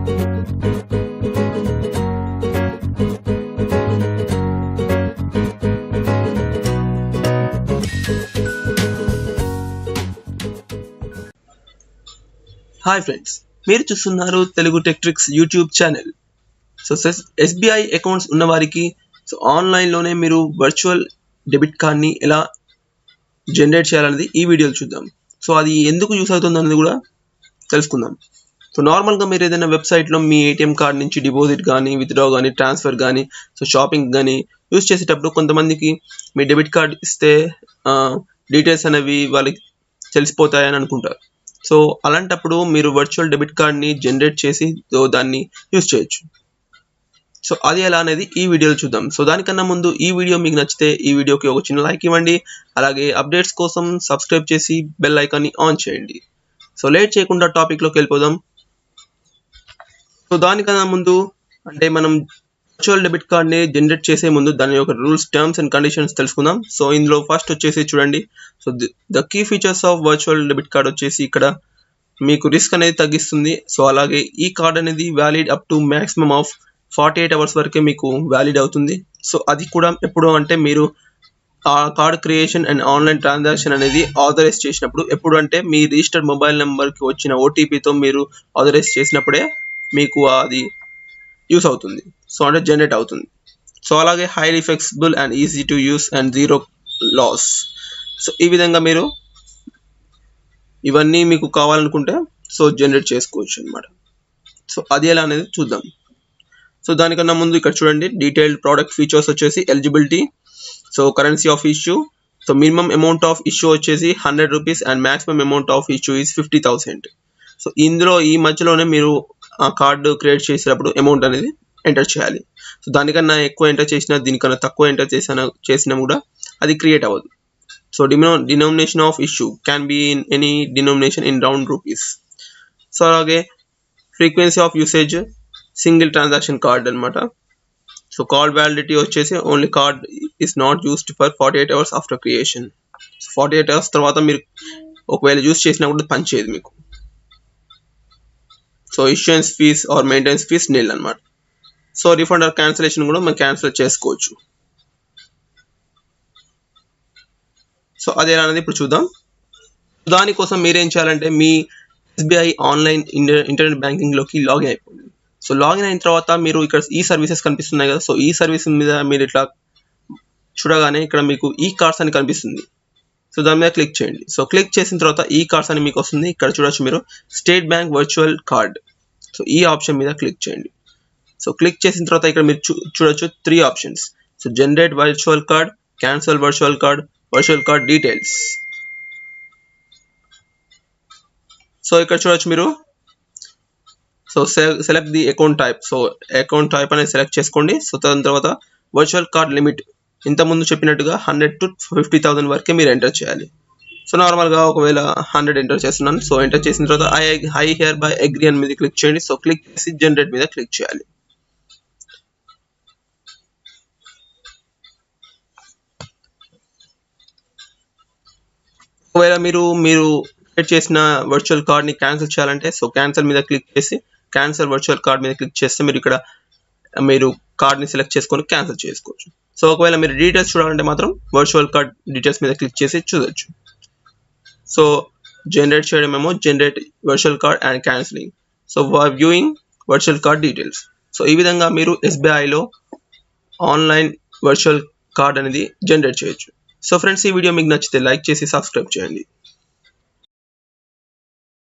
Hi friends, మీరు చూస్తున్నారు Telugu TechTricks YouTube channel. So SBI accounts ఉన్న వారికి ఆన్లైన్లోనే మీరు వర్చువల్ డెబిట్ కార్డ్ని ఎలా జనరేట్ చేయాలనేది ఈ వీడియోలో చూద్దాం. సో అది ఎందుకు యూస్ అవుతుంది అనేది కూడా తెలుసుకుందాం. సో నార్మల్గా మీరు ఏదైనా వెబ్సైట్లో మీ ఏటీఎం కార్డ్ నుంచి డిపాజిట్ కానీ, విత్డ్రా కానీ, ట్రాన్స్ఫర్ కానీ, షాపింగ్ కానీ యూస్ చేసేటప్పుడు కొంతమందికి మీ డెబిట్ కార్డ్ ఇస్తే డీటెయిల్స్ అనేవి వాళ్ళకి తెలిసిపోతాయని అనుకుంటారు. సో అలాంటప్పుడు మీరు వర్చువల్ డెబిట్ కార్డ్ని జనరేట్ చేసి దాన్ని యూస్ చేయొచ్చు. సో అది ఎలా అనేది ఈ వీడియోలో చూద్దాం. సో దానికన్నా ముందు ఈ వీడియో మీకు నచ్చితే ఈ వీడియోకి ఒక చిన్న లైక్ ఇవ్వండి. అలాగే అప్డేట్స్ కోసం సబ్స్క్రైబ్ చేసి బెల్ ఐకాన్ని ఆన్ చేయండి. సో లేట్ చేయకుండా టాపిక్లోకి వెళ్ళిపోదాం. సో దానికన్నా ముందు అంటే మనం వర్చువల్ డెబిట్ కార్డ్ని జనరేట్ చేసే ముందు దాని యొక్క రూల్స్, టర్మ్స్ అండ్ కండిషన్స్ తెలుసుకుందాం. సో ఇందులో ఫస్ట్ వచ్చేసి చూడండి. So the key features of virtual debit card వచ్చేసి ఇక్కడ మీకు రిస్క్ అనేది తగ్గిస్తుంది. సో అలాగే ఈ కార్డ్ అనేది valid up to maximum of 48 hours వరకే మీకు వ్యాలిడ్ అవుతుంది. సో అది కూడా ఎప్పుడు అంటే మీరు ఆ card creation and online transaction అనేది ఆథరైజ్ చేసినప్పుడు, ఎప్పుడు అంటే మీ రిజిస్టర్డ్ మొబైల్ నెంబర్కి వచ్చిన ఓటీపీతో మీరు ఆథరైజ్ చేసినప్పుడే మీకు అది యూస్ అవుతుంది. సో అంటే జనరేట్ అవుతుంది. సో అలాగే highly flexible and easy to use and zero loss. So ఈ విధంగా మీరు ఇవన్నీ మీకు కావాలనుకుంటే సో జనరేట్ చేసుకోవచ్చు అనమాట. సో అది ఎలా అనేది చూద్దాం. సో దానికన్నా ముందు ఇక్కడ చూడండి, డీటెయిల్డ్ ప్రోడక్ట్ ఫీచర్స్ వచ్చేసి eligibility, so currency of issue, so minimum amount of issue వచ్చేసి 100 rupees and maximum amount of issue is 50,000. So ఇందులో ఈ మధ్యలోనే మీరు ఆ కార్డు క్రియేట్ చేసేటప్పుడు అమౌంట్ అనేది ఎంటర్ చేయాలి. సో దానికన్నా ఎక్కువ ఎంటర్ చేసినా, దీనికన్నా తక్కువ ఎంటర్ చేసినా కూడా అది క్రియేట్ అవ్వదు. So denomination of issue can be in any denomination in round rupees. So అలాగే frequency of usage, single transaction card అనమాట. సో కార్డ్ వ్యాలిడిటీ వచ్చేసి only card is not used for 48 hours after creation. 48 hours తర్వాత మీరు ఒకవేళ use చేసినా కూడా పనిచేయదు మీకు. So issuance fees or maintenance fees nil అనమాట. సో రిఫండ్ ఆర్ క్యాన్సిలేషన్ కూడా మనం క్యాన్సిల్ చేసుకోవచ్చు. సో అదే అనేది ఇప్పుడు చూద్దాం. దానికోసం మీరేం చేయాలంటే మీ ఎస్బీఐ ఆన్లైన్ ఇంటర్నెట్ బ్యాంకింగ్లోకి లాగిన్ అయిపోయింది. సో లాగిన్ అయిన తర్వాత మీరు ఇక్కడ ఈ సర్వీసెస్ కనిపిస్తున్నాయి కదా. సో ఈ సర్వీస్ మీద మీరు ఇట్లా చూడగానే ఇక్కడ మీకు ఈ కార్డ్స్ అని కనిపిస్తుంది. సో దాని మీద క్లిక్ చేయండి. సో క్లిక్ చేసిన తర్వాత ఈ కార్డ్స్ అని మీకు వస్తుంది. ఇక్కడ చూడొచ్చు మీరు state bank virtual card. So ఈ ఆప్షన్ మీద క్లిక్ చేయండి. సో క్లిక్ చేసిన తర్వాత ఇక్కడ మీరు చూడొచ్చు 3 options. So generate virtual card, cancel virtual card details. So ఇక్కడ చూడొచ్చు మీరు. So select the account type. So account type అనేది సెలెక్ట్ చేసుకోండి. సో దాని తర్వాత వర్చువల్ కార్డ్ లిమిట్ ఇంతకుముందు చెప్పినట్టుగా 100 to 50,000 వరకే మీరు ఎంటర్ చేయాలి. సో నార్మల్గా ఒకవేళ 100 ఎంటర్ చేస్తున్నాను. సో ఎంటర్ చేసిన తర్వాత ఐ హియర్ బై అగ్రీ అని మీద క్లిక్ చేయండి. సో క్లిక్ చేసి జనరేట్ మీద క్లిక్ చేయాలి. ఒకవేళ మీరు క్రియేట్ చేసిన వర్చువల్ కార్డ్ని క్యాన్సిల్ చేయాలంటే సో క్యాన్సిల్ మీద క్లిక్ చేసి క్యాన్సిల్ వర్చువల్ కార్డ్ మీద క్లిక్ చేస్తే మీరు ఇక్కడ మీరు కార్డ్ని సెలెక్ట్ చేసుకొని క్యాన్సిల్ చేసుకోవచ్చు. సో ఒకవేళ మీరు డీటెయిల్స్ చూడాలంటే మాత్రం వర్చువల్ కార్డ్ డీటెయిల్స్ మీద క్లిక్ చేసి చూడొచ్చు. సో జనరేట్ చేయడం ఏమో generate virtual card and cancelling. So viewing virtual card details. So ఈ విధంగా మీరు ఎస్బీఐలో ఆన్లైన్ వర్చువల్ కార్డ్ అనేది జనరేట్ చేయొచ్చు. సో ఫ్రెండ్స్, ఈ వీడియో మీకు నచ్చితే లైక్ చేసి సబ్స్క్రైబ్ చేయండి.